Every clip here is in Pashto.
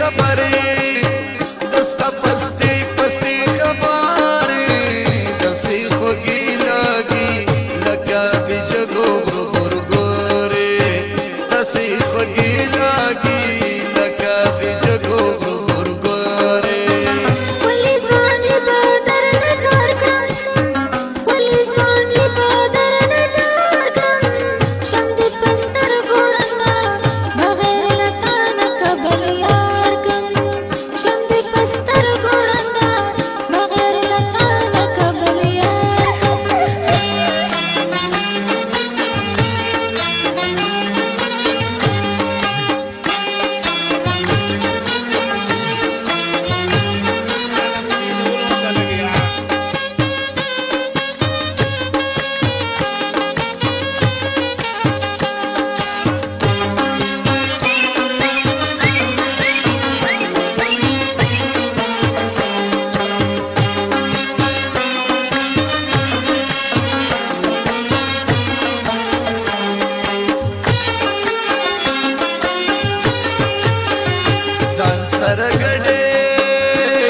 خبرې دستا پستې پستې خبرې دسې خوږې لګي لکه د جګو غرغرګورې دسې خوږې لګي لکه د جګو غرغرګورې ولې ځواني به در نظر کړم ولې ځواني به در نظر کړم شم دې په سترګو ړنده بغیر له تا نه کبل یار کړم شم دې په سترګو ړنده بغیر له تا نه کبل یار ځان سره ګډې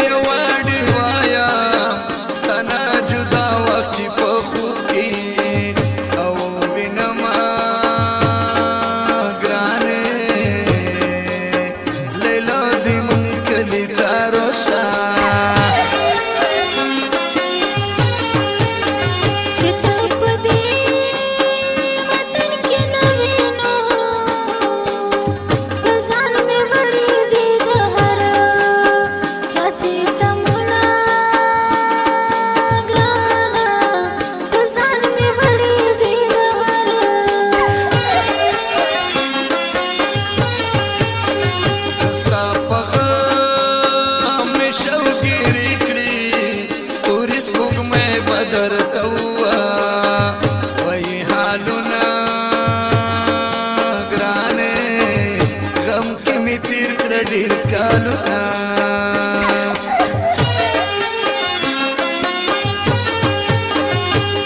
یو وړې وایم ستانه جدا وخت چې په خوب کې او وینمه ګرانې لیلا دې مونږ کلي ته راشه چې ته په دې وطن کې نه وینو په ځان مې وړي دي د هر چا سیتمونه ګرانه په ځان مې وړي دي د هر ستا په غم مې شوګیرې کړي ستوري سپوږمۍ به درته وایي حالونه ګرانې غم کې مې تېر کړه ډېر کالونه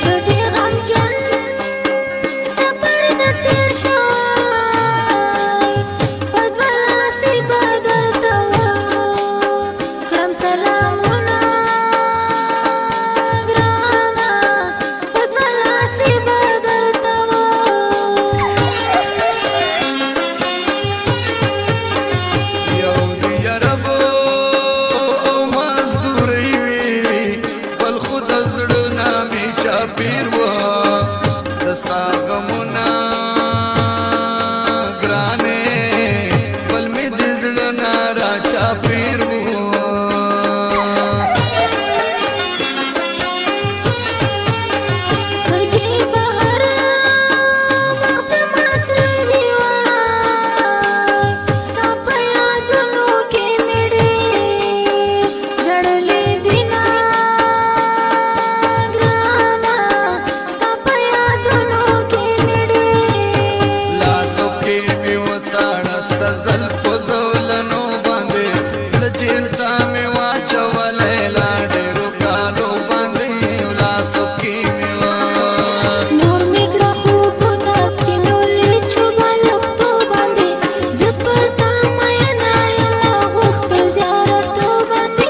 په دې غمجن سفر نه تېر شوی په دوه لاسې به درته کړم سلامونه ګرانه په دوه لاسې به درته یو د یاربو او مزدورۍ وي بل خو د زړه نه مې چاپېر وه د ستا غمونه ګرانې بل مې د زړه نه را چاپېر وه سترګې به هر وخت زما سره وي وای ستا په یادونو کې مې ډېر ژړلي دینه ګرانه ستا په یادونو کې مې ډېر لاسو کې مې وتاړه ستا زلفو زولنو باندې زړه جیل ته مې واچولی لا ډېرو کالو باندې لاسو کې مې نور مې کړه خوبونه سپینو لچو بالښتو باندې زه پر تا مینه یمه غوښتل زیارتو باندې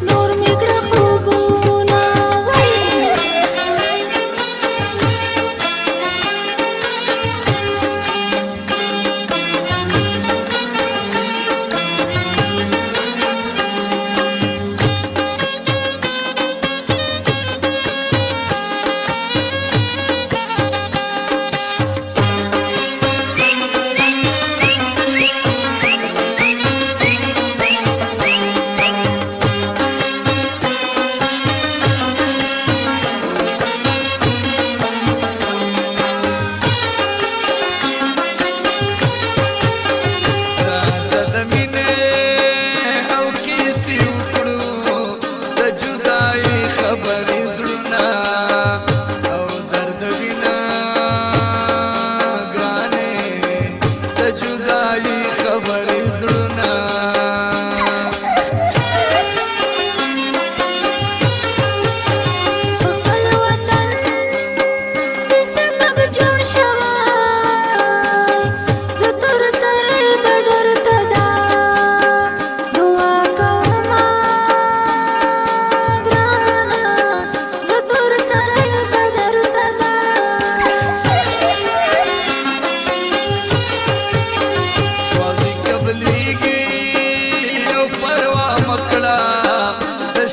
نور مې کړه خوبونه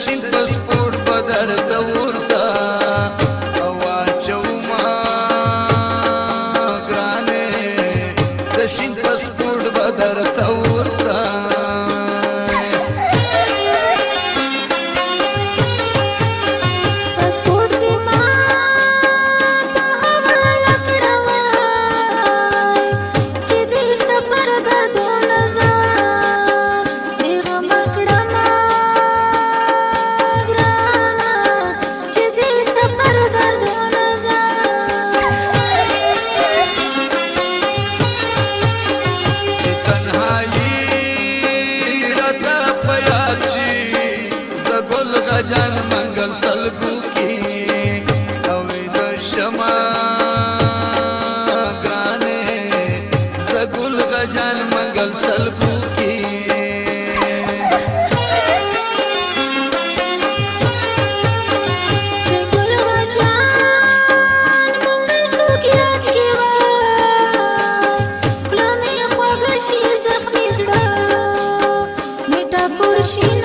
شین پسپورټ بدر ته ورته واچوما ګرانې د شین پسپورټ بدر ته ورته جان منگل سلبو کی اوی د شما گرانے زگل غجان منگل سلبو کی زگل غجان منگل سوکیات کی وای کلامی خواگشی زخمی زڑا میٹا پرشین